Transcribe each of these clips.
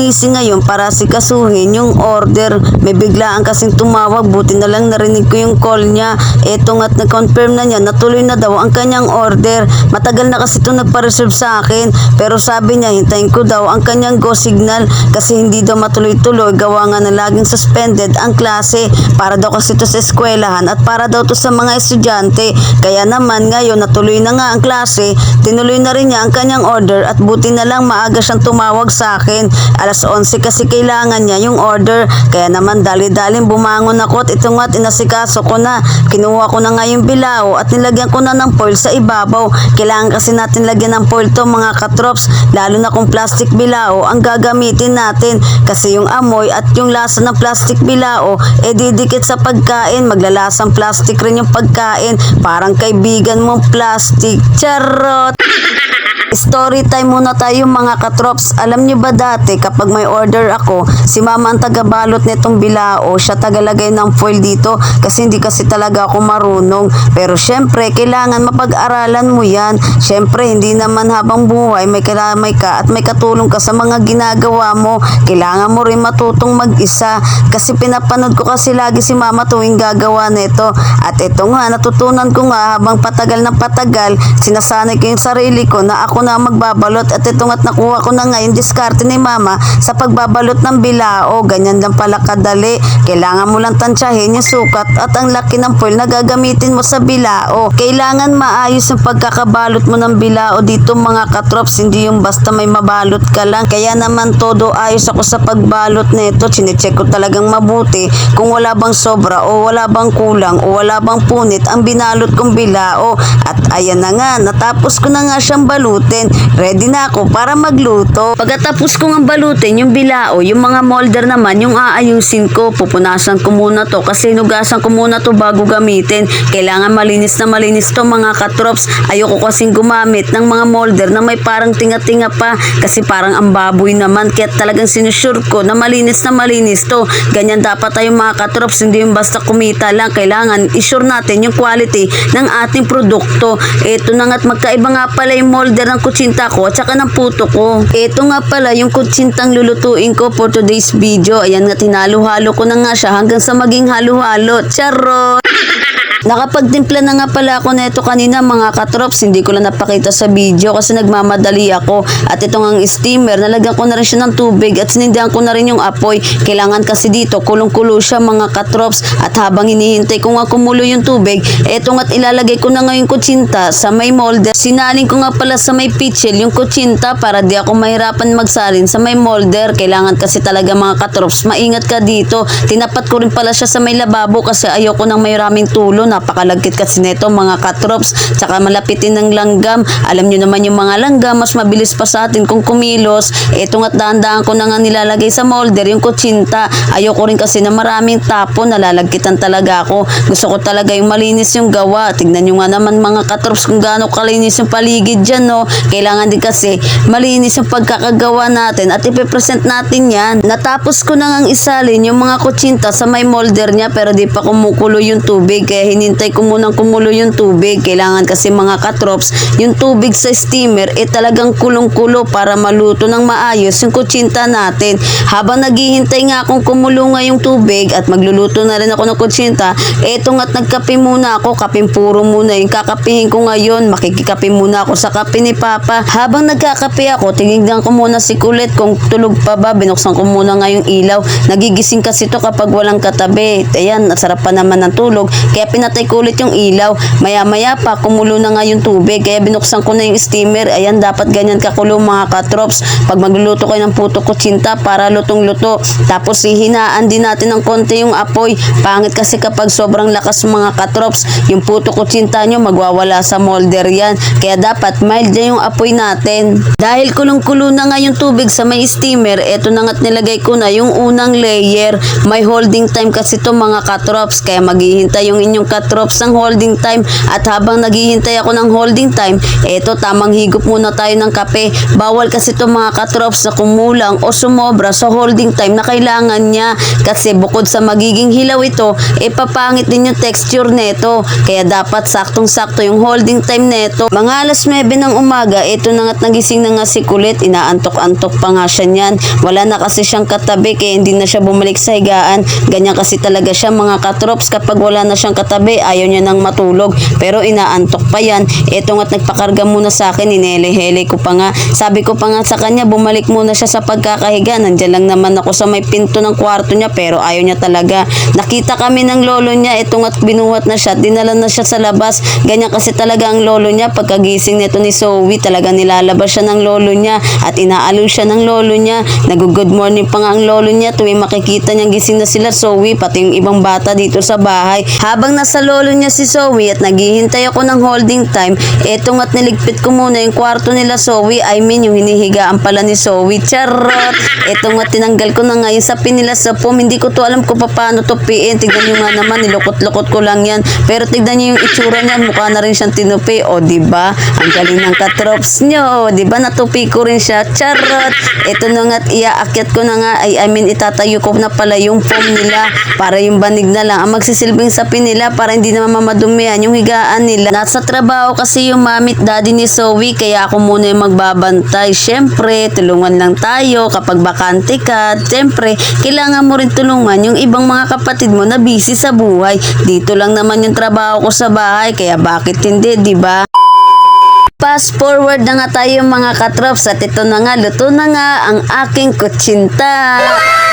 gumising ngayon para sikasuhin yung order. May biglaan kasing tumawag, buti na lang narinig ko yung call niya. Eto nga't nag-confirm na niya, natuloy na daw ang kanyang order. Matagal na kasi itong nagpa-reserve sa akin, pero sabi niya hintayin ko daw ang kanyang go signal kasi hindi daw matuloy-tuloy gawa nga na laging suspended ang klase. Para daw kasi ito sa eskwelahan at para daw to sa mga estudyante. Kaya naman ngayon natuloy na nga ang klase, tinuloy na rin niya ang kanyang order at buti na lang maaga siyang tumawag sa akin. Alas 11 kasi kailangan niya yung order. Kaya naman dali-daling bumangon ako at ito nga't inasikaso ko na. Kinuha ko na nga yung bilao at nilagyan ko na ng foil sa ibabaw. Kailangan kasi natin lagyan ng foil to mga katrops, lalo na kung plastic bilao ang gagamitin natin kasi yung amoy at yung lasa ng plastic bilao didikit sa pagkain, maglalasang plastic rin yung pagkain, parang kaibigan mong plastic. Charot! Story time muna tayo mga katrops. Alam niyo ba dati kapag may order ako, si mama ang tagabalot nitong bilao, siya tagalagay ng foil dito kasi hindi kasi talaga ako marunong. Pero syempre kailangan mapag-aralan mo yan. Syempre hindi naman habang buhay may kalamay ka at may katulong ka sa mga ginagawa mo. Kailangan mo rin matutong mag-isa kasi pinapanood ko kasi lagi si mama tuwing gagawa nito. At ito nga, natutunan ko nga habang patagal na patagal, sinasanay ko yung sarili ko na ako na magbabalot at ito nga't nakuha ko na nga yung diskarte ni mama sa pagbabalot ng bilao. Ganyan lang pala kadali. Kailangan mo lang tansyahin yung sukat at ang laki ng foil na gagamitin mo sa bilao. Kailangan maayos yung pagkakabalot mo ng bilao dito mga katrops, hindi yung basta may mabalot ka lang. Kaya naman todo ayos ako sa pagbalot nito. Chinecheck ko talagang mabuti kung wala bang sobra o wala bang kulang o wala bang punit ang binalot kong bilao. At ayan na nga, natapos ko na nga siyang balutin. Ready na ako para magluto. Pagkatapos ko ng balutin yung bilao, yung mga molder naman yung aayusin ko. Pupunasan ko muna to kasi hinugasan ko muna to bago gamitin. Kailangan malinis na malinis to mga katrops. Ayoko kasing gumamit ng mga molder na may parang tinga-tinga pa kasi parang ang baboy naman. Kaya talagang sinusure ko na malinis to. Ganyan dapat tayo mga katrops, hindi yung basta kumita lang. Kailangan isure natin yung quality ng ating produkto. Ito na nga't magkaiba nga pala yung molder ng kutsinta ko at saka ng puto ko. Ito nga pala yung kutsintang lulutuin ko for today's video. Ayan nga, tinalo-halo ko na nga siya hanggang sa maging halo-halo. Charot! Nakapagtimpla na nga pala ako na ito kanina mga katrops, hindi ko lang napakita sa video kasi nagmamadali ako. At itong ang steamer, nalagyan ko na rin siya ng tubig at sinindihan ko na rin yung apoy. Kailangan kasi dito kulong-kulo siya mga katrops. At habang hinihintay ko nga kumulo yung tubig, eto nga't ilalagay ko na nga yung kutsinta sa may molder. Sinaling ko nga pala sa may pitchel yung kutsinta para di ako mahirapan magsalin sa may molder. Kailangan kasi talaga mga katrops, maingat ka dito. Tinapat ko rin pala siya sa may lababo kasi ayoko nang may raming tulo. Napakalagkit kasi nito mga katrops, tsaka malapitin ng langgam. Alam nyo naman yung mga langgam mas mabilis pa sa atin kung kumilos. Ito nga't dahan-dahan ko na nga nilalagay sa molder yung kutsinta. Ayoko rin kasi na maraming tapon, nalalagkitan talaga ako. Gusto ko talaga yung malinis yung gawa. Tignan nyo nga naman mga katrops kung gaano kalinis yung paligid dyan, no? Kailangan din kasi malinis yung pagkakagawa natin at ipipresent natin yan. Natapos ko na ngang isalin yung mga kutsinta sa may molder niya pero di pa kumukulo yung tubig kaya hinintay ko munang kumulo yung tubig. Kailangan kasi mga katrops, yung tubig sa steamer talagang kulong-kulo para maluto ng maayos yung kutsinta natin. Habang naghihintay nga akong kumulo nga yung tubig at magluluto na rin ako ng kutsinta, eto nga't nagkape muna ako. Kapeng puro muna yung kakapihin ko ngayon. Makikikape muna ako sa kape ni Papa. Habang nagkakape ako, tinignan ko muna si Kulit kung tulog pa ba. Binuksan ko muna nga yung ilaw. Nagigising kasi to kapag walang katabi. Ayan, nasarap pa naman ng tulog. Kaya pinatay ko ulit yung ilaw. Maya-maya pa, kumulo na nga yung tubig. Kaya binuksan ko na yung steamer. Ayan, dapat ganyan kakulo mga katrops. Pag magluluto kayo ng puto kutsinta para lutong-luto. Tapos hihinaan din natin ng konti yung apoy. Pangit kasi kapag sobrang lakas mga katrops, yung puto kutsinta nyo magwawala sa molder yan. Kaya dapat mild na yung apoy natin. Dahil kulong-kulo na nga yung tubig sa may steamer, eto na nga't nilagay ko na yung unang layer. May holding time kasi to mga katrops. Kaya maghihintay yung inyong katrops ng holding time. At habang naghihintay ako ng holding time, eto tamang higop muna tayo ng kape. Bawal kasi itong mga katrops na kumulang o sumobra sa holding time na kailangan niya. Kasi bukod sa magiging hilaw ito, papangit din yung texture neto. Kaya dapat saktong-sakto yung holding time neto. Mga alas 9 ng umaga, eto na nga't nagising na nga si Kulit. Inaantok-antok pa nga siya niyan. Wala na kasi siyang katabi kaya hindi na siya bumalik sa higaan. Ganyan kasi talaga siya mga katrops. Kapag wala na siyang katabi, ayaw niya nang matulog. Pero inaantok pa yan. Eto nga't nagpakarga muna sa akin. Inele-hele ko pa nga. Sabi ko pa nga sa kanya, bumalik muna siya sa pagkakahiga. Nandyan lang naman ako sa may pinto ng kwarto niya pero ayaw niya talaga. Nakita kami ng lolo niya. Eto nga't binuhat na siya. Dinala na siya sa labas. Ganyan kasi talaga ang lolo niya. Pagkagising nito ni Zoe, talaga nilalabas siya ng lolo niya at inaaliw siya ng lolo niya. Nag-good morning pa nga ang lolo niya tuwing makikita niyang gising na sila Zoe, pati yung ibang bata dito sa bahay. Habang nasa lolo niya si Zoe at naghihintay ako ng holding time, eto nga't niligpit ko muna yung kwarto nila Zoe, I mean yung hinihigaan pala ni Zoe. Charot! Eto nga't tinanggal ko na nga yung sapin nila sa pom. Hindi ko to alam kung paano to piin. Tignan nyo nga naman, nilukot-lukot ko lang yan. Pero tignan nyo yung itsura niya, mukha na rin siyang tinupi. O diba? Ang galing ng katrops nyo. O diba? Natupi ko rin siya. Charot! Ito na nga't iaakyat ko na nga. I mean, itatayo ko na pala yung foam nila para yung banig na lang ang magsisilbing sapin nila para hindi naman mamadumihan yung higaan nila. Nasa trabaho kasi yung mamit daddy ni Zoe kaya ako muna yung magbabantay. Siyempre, tulungan lang tayo kapag bakante ka. Siyempre, kailangan mo rin tulungan yung ibang mga kapatid mo na busy sa buhay. Dito lang naman yung trabaho ko sa bahay kaya bakit hindi, diba? Fast forward na nga tayo mga katrops at ito na nga, luto na nga ang aking kutsinta.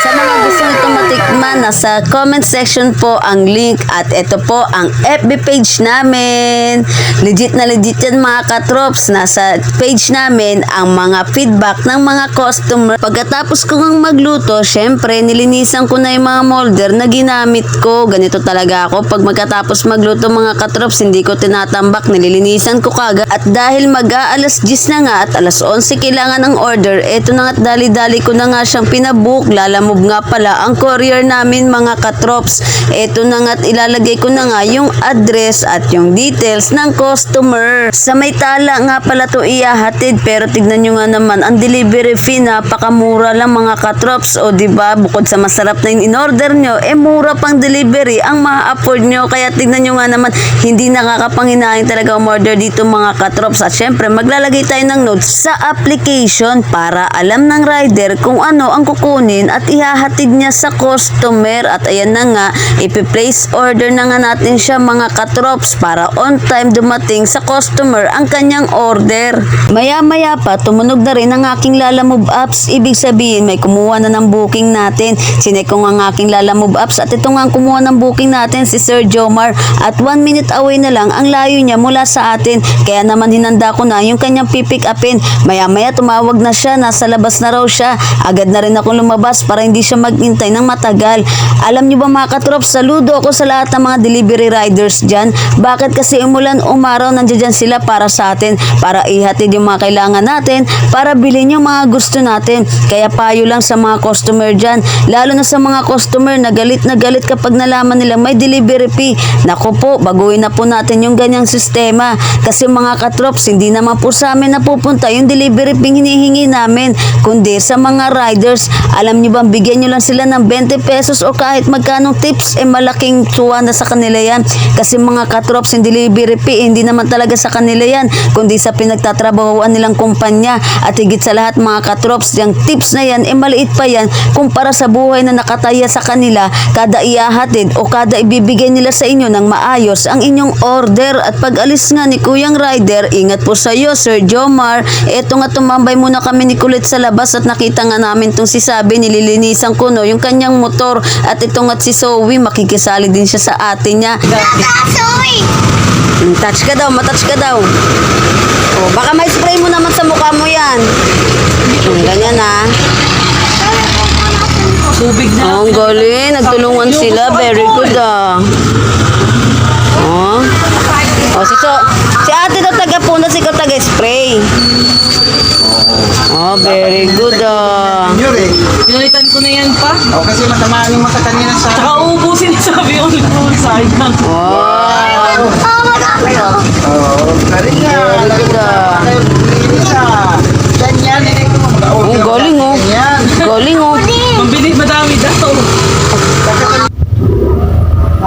Sa mga gusto nito matikman, nasa comment section po ang link at ito po ang FB page namin. Legit na legit yan mga katrops. Nasa page namin ang mga feedback ng mga customer. Pagkatapos ko ngang magluto, syempre nilinisan ko na yung mga molder na ginamit ko. Ganito talaga ako. Pag magkatapos magluto mga katrops, hindi ko tinatambak, nililinisan ko kagad. At dahil mag-aalas 10 na nga at alas 11 kailangan ng order, eto na nga't dali-dali ko na nga siyang pinabook. Lalamove nga pala ang courier namin mga katrops. Eto na nga't ilalagay ko na nga yung address at yung details ng customer. Sa may tala nga pala to iyahatid pero tignan nyo nga naman ang delivery fee, napakamura lang mga katrops. O diba, bukod sa masarap na yung in-order nyo, mura pang delivery ang ma-afford nyo. Kaya tignan nyo nga naman, hindi nakakapanghinayang talaga umorder dito mga katrops. At syempre, maglalagay tayo ng notes sa application para alam ng rider kung ano ang kukunin at ihahatid niya sa customer. At ayan na nga, ipi-place order na nga natin siya mga katrops para on time dumating sa customer ang kanyang order. Maya-maya pa, tumunog na rin ang aking Lalamove apps. Ibig sabihin, may kumuha na ng booking natin. Sinek ko nga ang aking Lalamove apps at ito nga ang kumuha ng booking natin, si Sir Jomar. At 1 minute away na lang ang layo niya mula sa atin. Kaya naman hinanda ko na yung kanyang pipick upin. Maya-maya tumawag na siya, nasa labas na raw siya. Agad na rin ako lumabas para hindi siya maghintay ng matagal. Alam niyo ba mga katrops, saludo ako sa lahat ng mga delivery riders dyan. Bakit kasi umulan, umaraw, nandiyan sila para sa atin, para ihatid yung mga kailangan natin, para bilhin yung mga gusto natin. Kaya payo lang sa mga customer dyan, lalo na sa mga customer na galit kapag nalaman nila may delivery fee. Naku po, baguhin na po natin yung ganyang sistema. Kasi mga katrops, hindi naman po sa amin napupunta yung delivery fee hinihingi namin, kundi sa mga riders. Alam niyo ba, bigyan niyo lang sila ng 20 pesos o kahit magkanong tips, malaking tuwa na sa kanila yan. Kasi mga katrops, yung delivery fee, hindi naman talaga sa kanila yan, kundi sa pinagtatrabahoan nilang kumpanya. At higit sa lahat mga katrops, yung tips na yan, maliit pa yan kumpara sa buhay na nakataya sa kanila. Kada ihahatid o kada ibibigay nila sa inyo ng maayos ang inyong order. At pag alis nga ni Kuyang Rider, ingat po sa iyo Sir Jomar. Eto nga, tumambay muna kami ni Kulit sa labas at nakita nga namin tong si Sabi, nililinisan ko no yung kanyang motor. At ito nga si Zoe, makikisali din siya sa ate niya. Touch ka daw, matouch ka daw. Oh, baka may spray mo naman sa mukha mo yan. Ganyan ha. Tubig na. Oh, ang galing. Nagtulungan sila. Very good ah. Oh. Oh, si ate daw taga-punas, ikaw taga-spray. Oh, very good ah. Pinalitan ko na yan pa. O kasi matamaan yung mata kanina sa... Tsaka uubusin sabi yung sayang. Oh.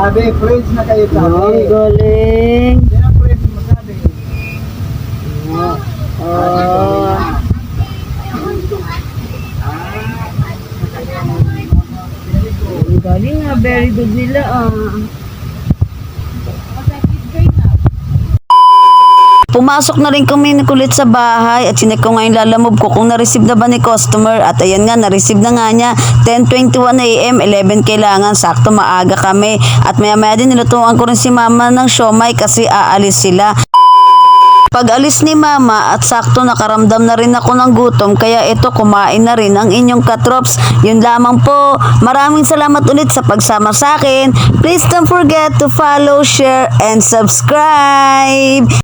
Sabi, friends na kayo Ang sabi. galing. Yan ang friends mo sabi. Oh. Ang galing nga, very good nila Pumasok na rin kami kulit sa bahay at sinek ko ngayon lalamob ko kung na-receive na ba ni customer at ayan nga, na-receive na nga niya 10:21 AM, 11 kailangan, sakto maaga kami at maya din nilutuan ko rin si mama ng siomay kasi aalis sila. Pag alis ni mama at sakto nakaramdam na rin ako ng gutom kaya ito kumain na rin ang inyong katrops. Yun lamang po. Maraming salamat ulit sa pagsama sa akin. Please don't forget to follow, share, and subscribe.